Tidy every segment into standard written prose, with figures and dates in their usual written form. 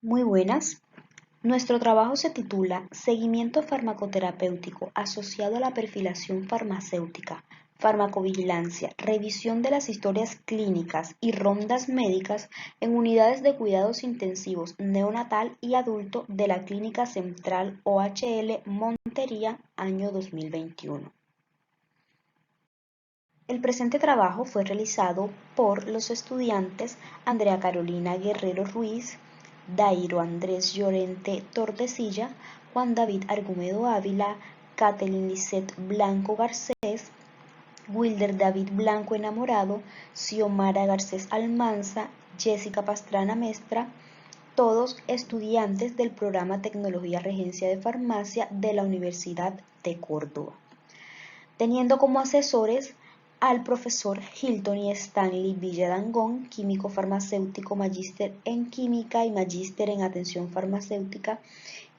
Muy buenas. Nuestro trabajo se titula Seguimiento farmacoterapéutico asociado a la perfilación farmacéutica, farmacovigilancia, revisión de las historias clínicas y rondas médicas en unidades de cuidados intensivos neonatal y adulto de la Clínica Central OHL Montería, año 2021. El presente trabajo fue realizado por los estudiantes Andrea Carolina Guerrero Ruiz, Dairo Andrés Llorente Tordesillas, Juan David Argumedo Ávila, Kathleen Lisset Blanco Garcés, Wilder David Blanco Enamorado, Xiomara Garcés Almanza, Jessica Pastrana Mestra, todos estudiantes del programa Tecnología Regencia de Farmacia de la Universidad de Córdoba, teniendo como asesores al profesor Hilton y Stanley Villadangón, químico farmacéutico, magíster en química y magíster en atención farmacéutica,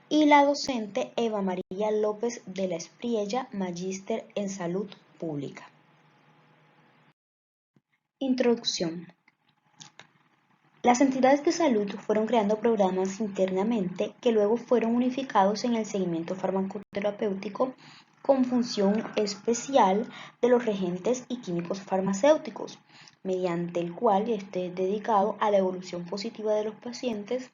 y la docente Eva María López de la Espriella, magíster en salud pública. Introducción. Las entidades de salud fueron creando programas internamente que luego fueron unificados en el seguimiento farmacoterapéutico con función especial de los regentes y químicos farmacéuticos, mediante el cual esté dedicado a la evolución positiva de los pacientes,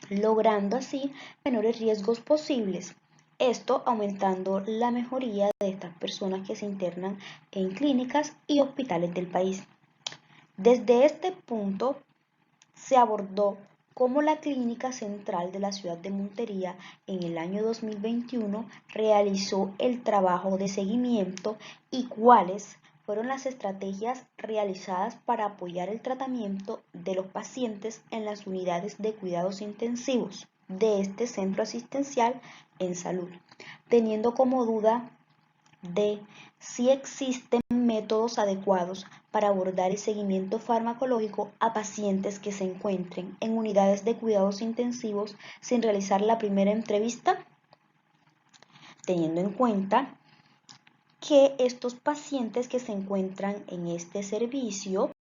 logrando así menores riesgos posibles. Esto aumentando la mejoría de estas personas que se internan en clínicas y hospitales del país. Desde este punto se abordó cómo la Clínica Central de la ciudad de Montería en el año 2021 realizó el trabajo de seguimiento y cuáles fueron las estrategias realizadas para apoyar el tratamiento de los pacientes en las unidades de cuidados intensivos de este centro asistencial en salud, teniendo como duda de si existen métodos adecuados para abordar el seguimiento farmacológico a pacientes que se encuentren en unidades de cuidados intensivos sin realizar la primera entrevista, teniendo en cuenta que estos pacientes que se encuentran en este servicio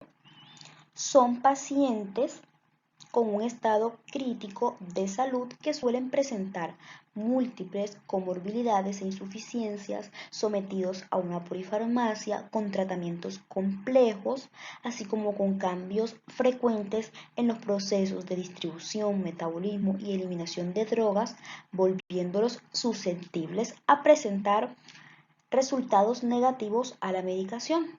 son pacientes con un estado crítico de salud que suelen presentar múltiples comorbilidades e insuficiencias, sometidos a una polifarmacia con tratamientos complejos, así como con cambios frecuentes en los procesos de distribución, metabolismo y eliminación de drogas, volviéndolos susceptibles a presentar resultados negativos a la medicación.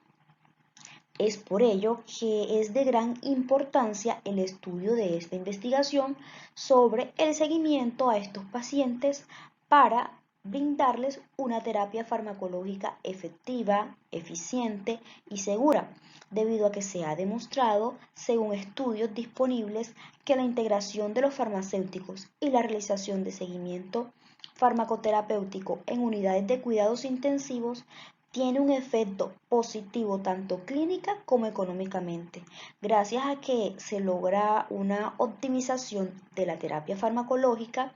Es por ello que es de gran importancia el estudio de esta investigación sobre el seguimiento a estos pacientes para brindarles una terapia farmacológica efectiva, eficiente y segura, debido a que se ha demostrado, según estudios disponibles, que la integración de los farmacéuticos y la realización de seguimiento farmacoterapéutico en unidades de cuidados intensivos tiene un efecto positivo tanto clínica como económicamente, gracias a que se logra una optimización de la terapia farmacológica,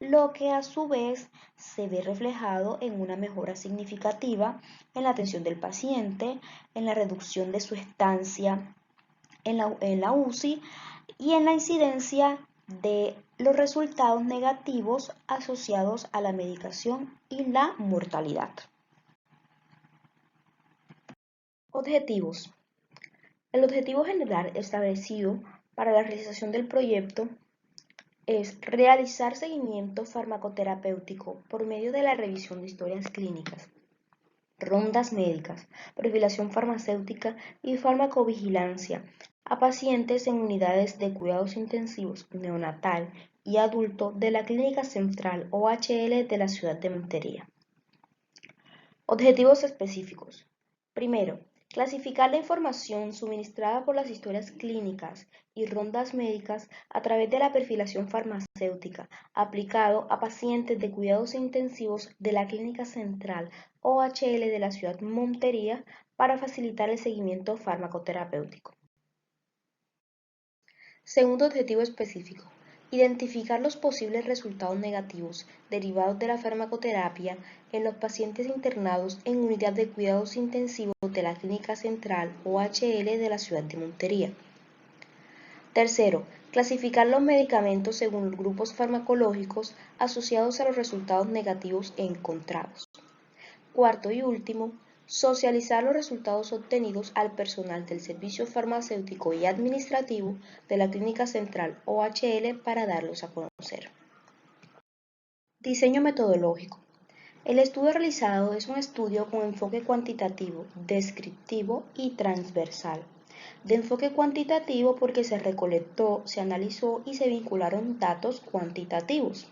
lo que a su vez se ve reflejado en una mejora significativa en la atención del paciente, en la reducción de su estancia en la UCI y en la incidencia de los resultados negativos asociados a la medicación y la mortalidad. Objetivos. El objetivo general establecido para la realización del proyecto es realizar seguimiento farmacoterapéutico por medio de la revisión de historias clínicas, rondas médicas, perfilación farmacéutica y farmacovigilancia a pacientes en unidades de cuidados intensivos neonatal y adulto de la Clínica Central OHL de la ciudad de Montería. Objetivos específicos. Primero, clasificar la información suministrada por las historias clínicas y rondas médicas a través de la perfilación farmacéutica aplicado a pacientes de cuidados intensivos de la Clínica Central OHL de la ciudad Montería para facilitar el seguimiento farmacoterapéutico. Segundo objetivo específico. Identificar los posibles resultados negativos derivados de la farmacoterapia en los pacientes internados en unidad de cuidados intensivos de la Clínica Central OHL de la ciudad de Montería. Tercero, clasificar los medicamentos según grupos farmacológicos asociados a los resultados negativos encontrados. Cuarto y último, socializar los resultados obtenidos al personal del servicio farmacéutico y administrativo de la Clínica Central OHL para darlos a conocer. Diseño metodológico. El estudio realizado es un estudio con enfoque cuantitativo, descriptivo y transversal. De enfoque cuantitativo porque se recolectó, se analizó y se vincularon datos cuantitativos.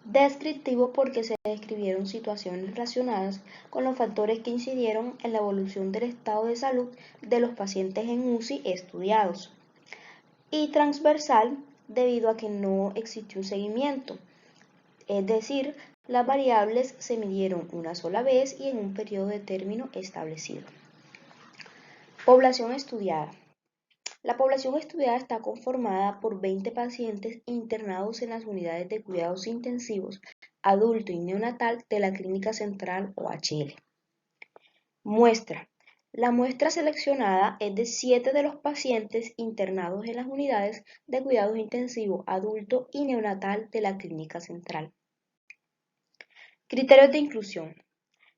Descriptivo porque se describieron situaciones relacionadas con los factores que incidieron en la evolución del estado de salud de los pacientes en UCI estudiados. Y transversal debido a que no existió un seguimiento, es decir, las variables se midieron una sola vez y en un periodo de término establecido. Población estudiada. La población estudiada está conformada por 20 pacientes internados en las unidades de cuidados intensivos adulto y neonatal de la Clínica Central OHL. Muestra. La muestra seleccionada es de 7 de los pacientes internados en las unidades de cuidados intensivos adulto y neonatal de la Clínica Central. Criterios de inclusión.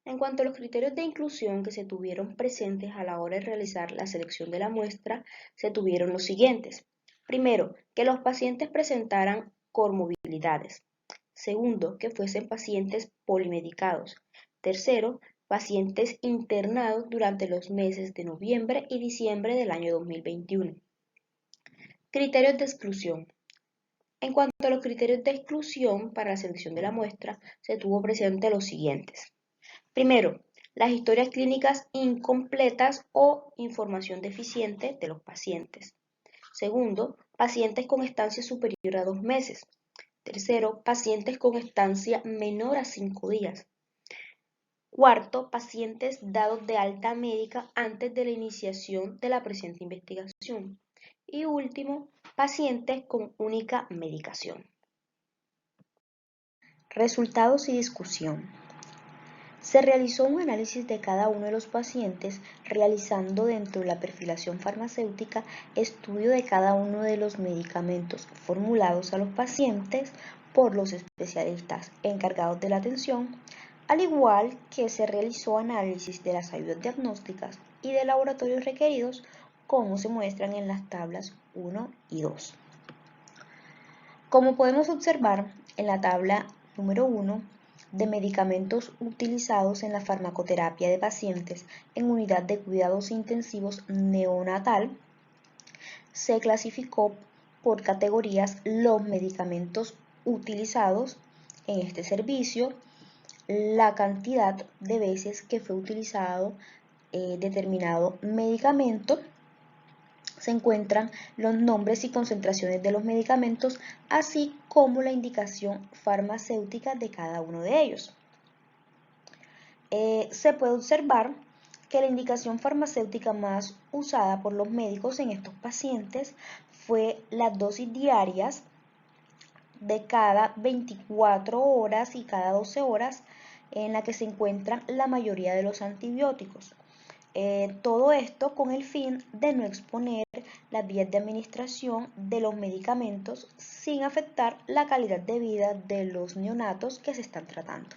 En cuanto a los criterios de inclusión que se tuvieron presentes a la hora de realizar la selección de la muestra, se tuvieron los siguientes. Primero, que los pacientes presentaran comorbilidades. Segundo, que fuesen pacientes polimedicados. Tercero, pacientes internados durante los meses de noviembre y diciembre del año 2021. Criterios de exclusión. En cuanto a los criterios de exclusión para la selección de la muestra, se tuvo presente los siguientes. Primero, las historias clínicas incompletas o información deficiente de los pacientes. Segundo, pacientes con estancia superior a 2 meses. Tercero, pacientes con estancia menor a 5 días. Cuarto, pacientes dados de alta médica antes de la iniciación de la presente investigación. Y último, pacientes con única medicación. Resultados y discusión. Se realizó un análisis de cada uno de los pacientes, realizando dentro de la perfilación farmacéutica estudio de cada uno de los medicamentos formulados a los pacientes por los especialistas encargados de la atención, al igual que se realizó análisis de las ayudas diagnósticas y de laboratorios requeridos, como se muestran en las tablas 1 y 2. Como podemos observar en la tabla número 1, de medicamentos utilizados en la farmacoterapia de pacientes en unidad de cuidados intensivos neonatal, se clasificó por categorías los medicamentos utilizados en este servicio, la cantidad de veces que fue utilizado determinado medicamento, se encuentran los nombres y concentraciones de los medicamentos, así como la indicación farmacéutica de cada uno de ellos. Se puede observar que la indicación farmacéutica más usada por los médicos en estos pacientes fue las dosis diarias de cada 24 horas y cada 12 horas en la que se encuentran la mayoría de los antibióticos. Todo esto con el fin de no exponer las vías de administración de los medicamentos sin afectar la calidad de vida de los neonatos que se están tratando.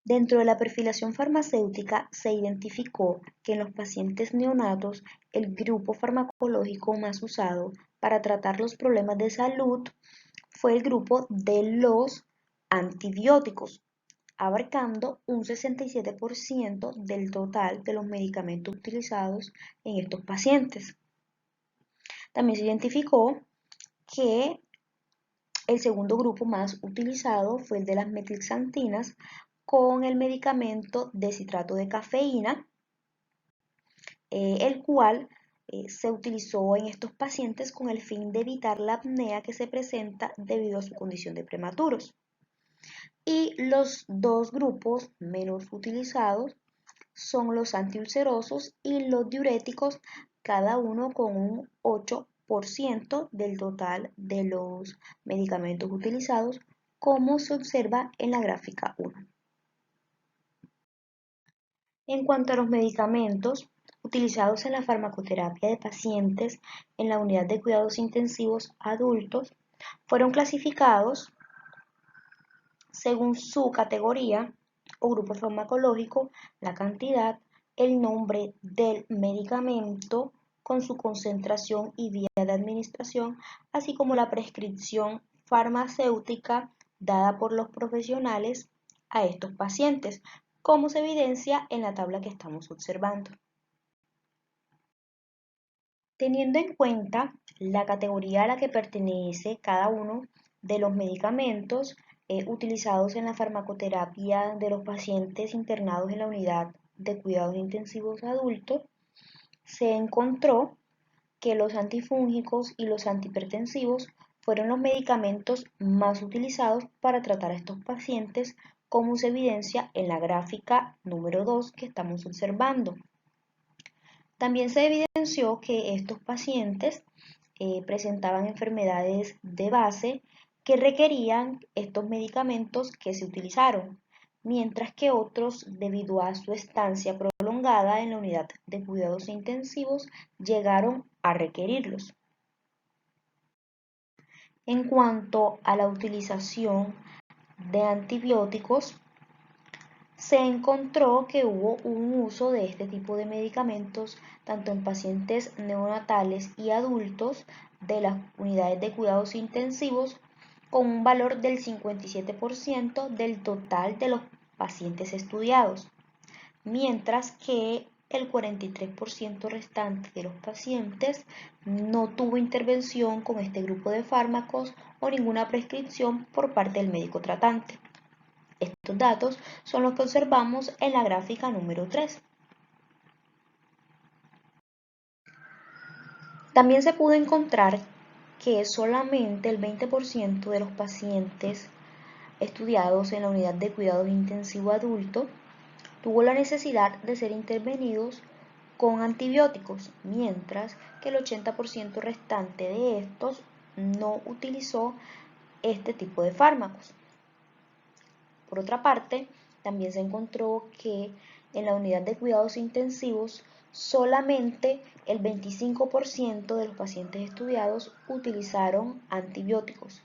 Dentro de la perfilación farmacéutica se identificó que en los pacientes neonatos el grupo farmacológico más usado para tratar los problemas de salud fue el grupo de los antibióticos, abarcando un 67% del total de los medicamentos utilizados en estos pacientes. También se identificó que el segundo grupo más utilizado fue el de las metilxantinas con el medicamento de citrato de cafeína, el cual se utilizó en estos pacientes con el fin de evitar la apnea que se presenta debido a su condición de prematuros. Y los dos grupos menos utilizados son los antiulcerosos y los diuréticos, cada uno con un 8% del total de los medicamentos utilizados, como se observa en la gráfica 1. En cuanto a los medicamentos utilizados en la farmacoterapia de pacientes en la unidad de cuidados intensivos adultos fueron clasificados según su categoría o grupo farmacológico, la cantidad, el nombre del medicamento con su concentración y vía de administración, así como la prescripción farmacéutica dada por los profesionales a estos pacientes, como se evidencia en la tabla que estamos observando. Teniendo en cuenta la categoría a la que pertenece cada uno de los medicamentos utilizados en la farmacoterapia de los pacientes internados en la unidad de cuidados intensivos adultos, se encontró que los antifúngicos y los antihipertensivos fueron los medicamentos más utilizados para tratar a estos pacientes, como se evidencia en la gráfica número 2 que estamos observando. También se evidenció que estos pacientes presentaban enfermedades de base que requerían estos medicamentos que se utilizaron, mientras que otros, debido a su estancia prolongada en la unidad de cuidados intensivos, llegaron a requerirlos. En cuanto a la utilización de antibióticos, se encontró que hubo un uso de este tipo de medicamentos tanto en pacientes neonatales y adultos de las unidades de cuidados intensivos con un valor del 57% del total de los pacientes estudiados, mientras que el 43% restante de los pacientes no tuvo intervención con este grupo de fármacos o ninguna prescripción por parte del médico tratante. Estos datos son los que observamos en la gráfica número 3. También se pudo encontrar que solamente el 20% de los pacientes estudiados en la unidad de cuidados intensivo adulto tuvo la necesidad de ser intervenidos con antibióticos, mientras que el 80% restante de estos no utilizó este tipo de fármacos. Por otra parte, también se encontró que en la unidad de cuidados intensivos solamente el 25% de los pacientes estudiados utilizaron antibióticos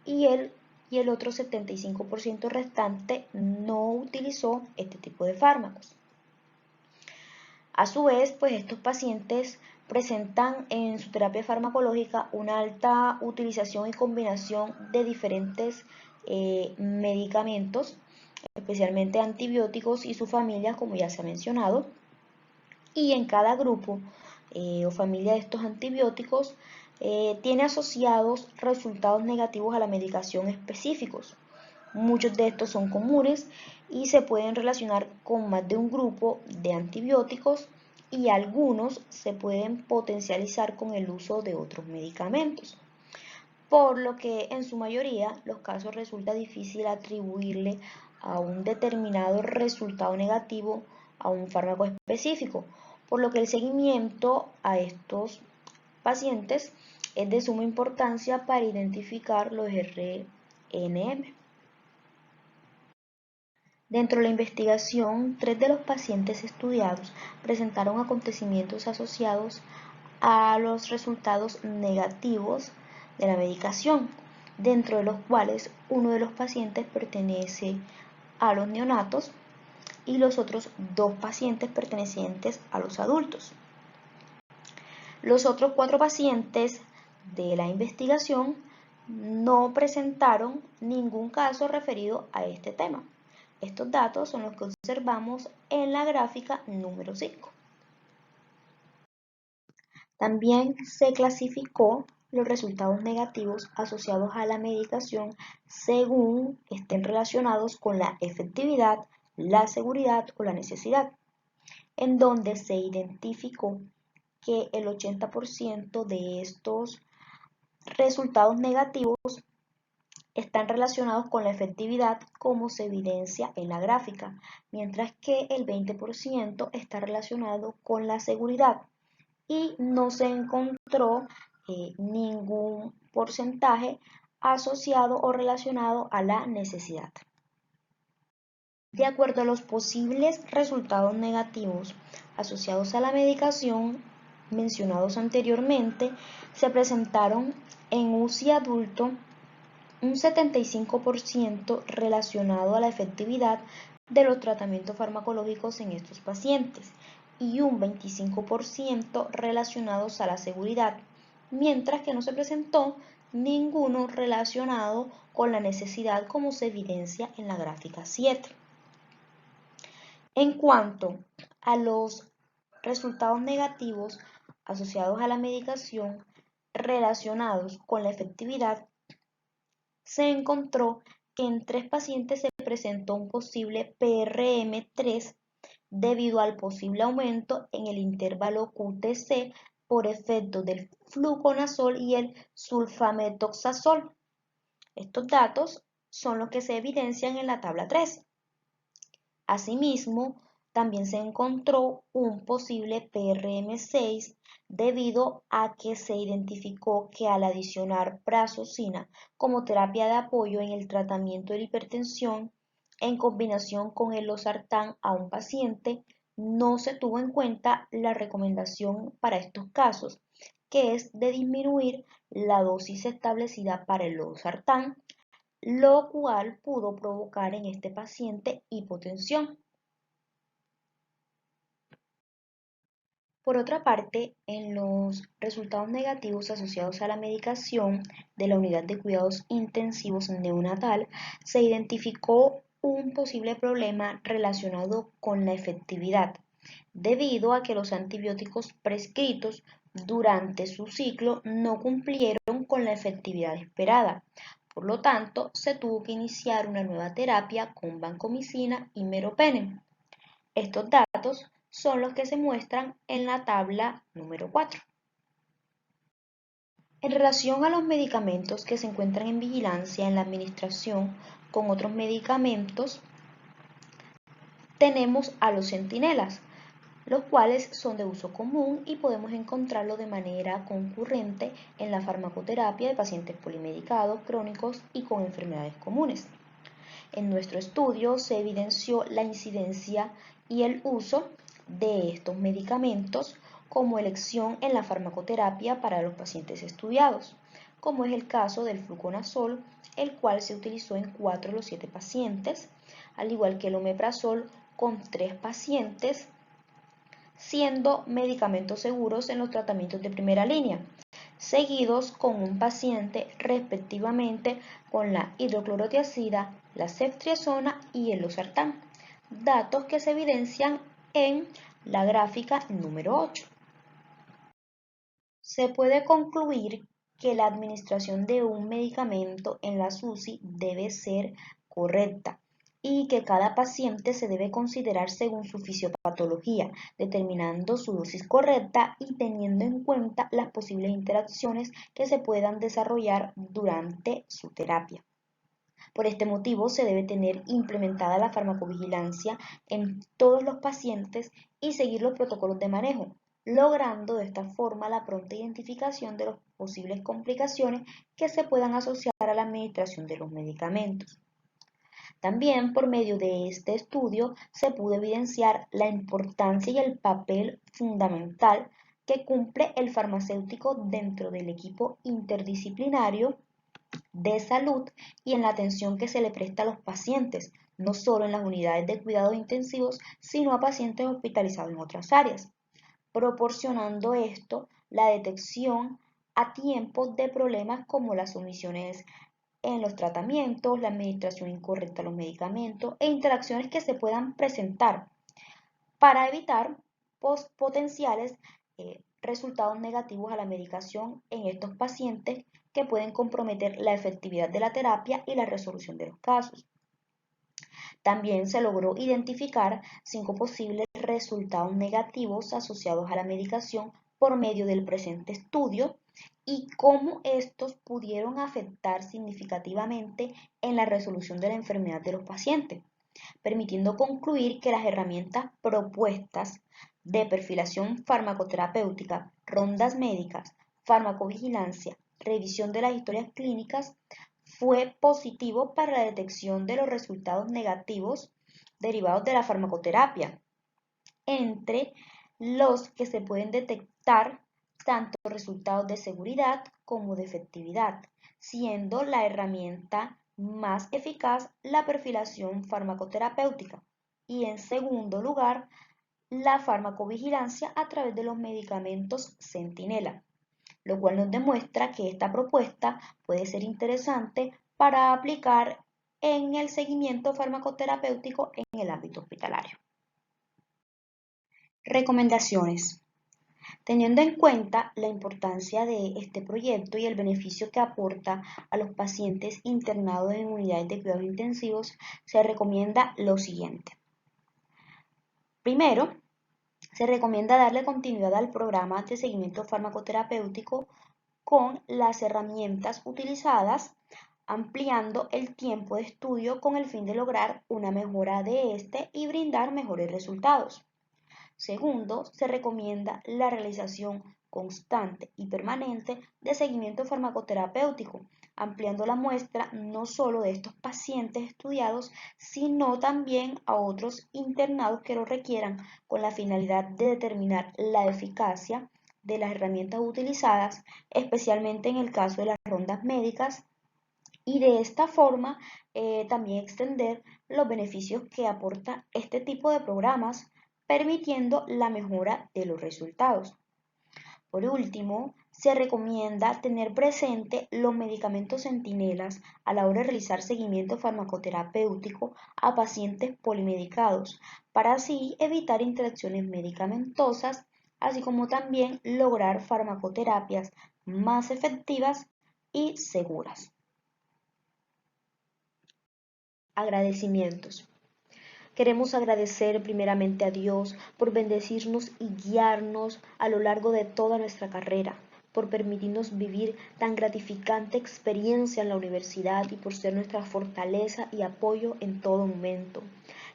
y el otro 75% restante no utilizó este tipo de fármacos. A su vez, pues estos pacientes presentan en su terapia farmacológica una alta utilización y combinación de diferentes medicamentos, especialmente antibióticos y sus familias, como ya se ha mencionado. Y en cada grupo o familia de estos antibióticos tiene asociados resultados negativos a la medicación específicos. Muchos de estos son comunes y se pueden relacionar con más de un grupo de antibióticos y algunos se pueden potencializar con el uso de otros medicamentos. Por lo que en su mayoría los casos resulta difícil atribuirle a un determinado resultado negativo a un fármaco específico, por lo que el seguimiento a estos pacientes es de suma importancia para identificar los RNM. Dentro de la investigación, 3 de los pacientes estudiados presentaron acontecimientos asociados a los resultados negativos de la medicación, dentro de los cuales uno de los pacientes pertenece a los neonatos y los otros 2 pacientes pertenecientes a los adultos. Los otros 4 pacientes de la investigación no presentaron ningún caso referido a este tema. Estos datos son los que observamos en la gráfica número 5. También se clasificó los resultados negativos asociados a la medicación según estén relacionados con la efectividad, la seguridad o la necesidad, en donde se identificó que el 80% de estos resultados negativos están relacionados con la efectividad, como se evidencia en la gráfica, mientras que el 20% está relacionado con la seguridad y no se encontró ningún porcentaje asociado o relacionado a la necesidad. De acuerdo a los posibles resultados negativos asociados a la medicación mencionados anteriormente, se presentaron en UCI adulto un 75% relacionado a la efectividad de los tratamientos farmacológicos en estos pacientes y un 25% relacionados a la seguridad, mientras que no se presentó ninguno relacionado con la necesidad como se evidencia en la gráfica 7. En cuanto a los resultados negativos asociados a la medicación relacionados con la efectividad, se encontró que en 3 pacientes se presentó un posible PRM3 debido al posible aumento en el intervalo QTc por efecto del fluconazol y el sulfametoxazol. Estos datos son los que se evidencian en la tabla 3. Asimismo, también se encontró un posible PRM6 debido a que se identificó que al adicionar prazosina como terapia de apoyo en el tratamiento de la hipertensión en combinación con el losartán a un paciente, no se tuvo en cuenta la recomendación para estos casos, que es de disminuir la dosis establecida para el losartán, lo cual pudo provocar en este paciente hipotensión. Por otra parte, en los resultados negativos asociados a la medicación de la unidad de cuidados intensivos neonatal, se identificó un posible problema relacionado con la efectividad, debido a que los antibióticos prescritos durante su ciclo no cumplieron con la efectividad esperada. Por lo tanto, se tuvo que iniciar una nueva terapia con vancomicina y meropenem. Estos datos son los que se muestran en la tabla número 4. En relación a los medicamentos que se encuentran en vigilancia en la administración con otros medicamentos, tenemos a los centinelas, los cuales son de uso común y podemos encontrarlo de manera concurrente en la farmacoterapia de pacientes polimedicados, crónicos y con enfermedades comunes. En nuestro estudio se evidenció la incidencia y el uso de estos medicamentos como elección en la farmacoterapia para los pacientes estudiados, como es el caso del fluconazol, el cual se utilizó en 4 de los 7 pacientes, al igual que el omeprazol con 3 pacientes, siendo medicamentos seguros en los tratamientos de primera línea, seguidos con un paciente respectivamente con la hidroclorotiazida, la ceftriaxona y el losartán, datos que se evidencian en la gráfica número 8. Se puede concluir que la administración de un medicamento en la SUSI debe ser correcta y que cada paciente se debe considerar según su fisiopatología, determinando su dosis correcta y teniendo en cuenta las posibles interacciones que se puedan desarrollar durante su terapia. Por este motivo, se debe tener implementada la farmacovigilancia en todos los pacientes y seguir los protocolos de manejo, logrando de esta forma la pronta identificación de las posibles complicaciones que se puedan asociar a la administración de los medicamentos. También por medio de este estudio se pudo evidenciar la importancia y el papel fundamental que cumple el farmacéutico dentro del equipo interdisciplinario de salud y en la atención que se le presta a los pacientes, no solo en las unidades de cuidados intensivos, sino a pacientes hospitalizados en otras áreas, proporcionando esto la detección a tiempo de problemas como las omisiones en los tratamientos, la administración incorrecta de los medicamentos e interacciones que se puedan presentar para evitar potenciales resultados negativos a la medicación en estos pacientes que pueden comprometer la efectividad de la terapia y la resolución de los casos. También se logró identificar 5 posibles resultados negativos asociados a la medicación por medio del presente estudio y cómo estos pudieron afectar significativamente en la resolución de la enfermedad de los pacientes, permitiendo concluir que las herramientas propuestas de perfilación farmacoterapéutica, rondas médicas, farmacovigilancia, revisión de las historias clínicas, fue positivo para la detección de los resultados negativos derivados de la farmacoterapia, entre los que se pueden detectar tanto resultados de seguridad como de efectividad, siendo la herramienta más eficaz la perfilación farmacoterapéutica y en segundo lugar la farmacovigilancia a través de los medicamentos centinela, lo cual nos demuestra que esta propuesta puede ser interesante para aplicar en el seguimiento farmacoterapéutico en el ámbito hospitalario. Recomendaciones. Teniendo en cuenta la importancia de este proyecto y el beneficio que aporta a los pacientes internados en unidades de cuidados intensivos, se recomienda lo siguiente. Primero, se recomienda darle continuidad al programa de seguimiento farmacoterapéutico con las herramientas utilizadas, ampliando el tiempo de estudio con el fin de lograr una mejora de este y brindar mejores resultados. Segundo, se recomienda la realización constante y permanente de seguimiento farmacoterapéutico, ampliando la muestra no solo de estos pacientes estudiados, sino también a otros internados que lo requieran, con la finalidad de determinar la eficacia de las herramientas utilizadas, especialmente en el caso de las rondas médicas, y de esta forma también extender los beneficios que aporta este tipo de programas, permitiendo la mejora de los resultados. Por último, se recomienda tener presente los medicamentos centinelas a la hora de realizar seguimiento farmacoterapéutico a pacientes polimedicados, para así evitar interacciones medicamentosas, así como también lograr farmacoterapias más efectivas y seguras. Agradecimientos. Queremos agradecer primeramente a Dios por bendecirnos y guiarnos a lo largo de toda nuestra carrera, por permitirnos vivir tan gratificante experiencia en la universidad y por ser nuestra fortaleza y apoyo en todo momento.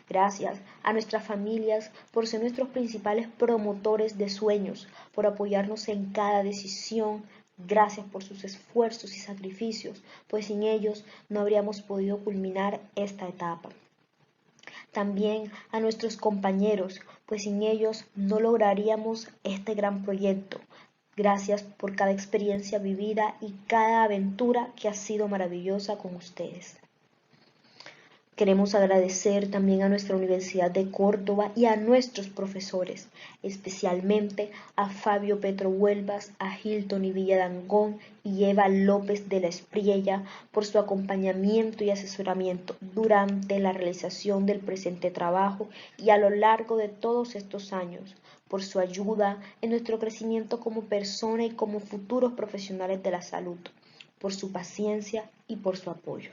Gracias a nuestras familias por ser nuestros principales promotores de sueños, por apoyarnos en cada decisión. Gracias por sus esfuerzos y sacrificios, pues sin ellos no habríamos podido culminar esta etapa. También a nuestros compañeros, pues sin ellos no lograríamos este gran proyecto. Gracias por cada experiencia vivida y cada aventura que ha sido maravillosa con ustedes. Queremos agradecer también a nuestra Universidad de Córdoba y a nuestros profesores, especialmente a Fabio Petro Huelvas, a Hilton y Villadangón y Eva López de la Espriella por su acompañamiento y asesoramiento durante la realización del presente trabajo y a lo largo de todos estos años, por su ayuda en nuestro crecimiento como persona y como futuros profesionales de la salud, por su paciencia y por su apoyo.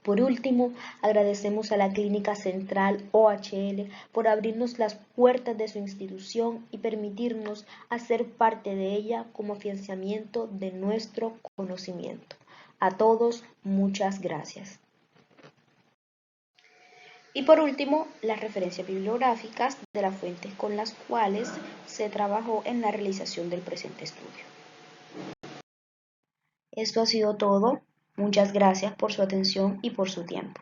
Por último, agradecemos a la Clínica Central OHL por abrirnos las puertas de su institución y permitirnos hacer parte de ella como afianzamiento de nuestro conocimiento. A todos, muchas gracias. Y por último, las referencias bibliográficas de las fuentes con las cuales se trabajó en la realización del presente estudio. Esto ha sido todo. Muchas gracias por su atención y por su tiempo.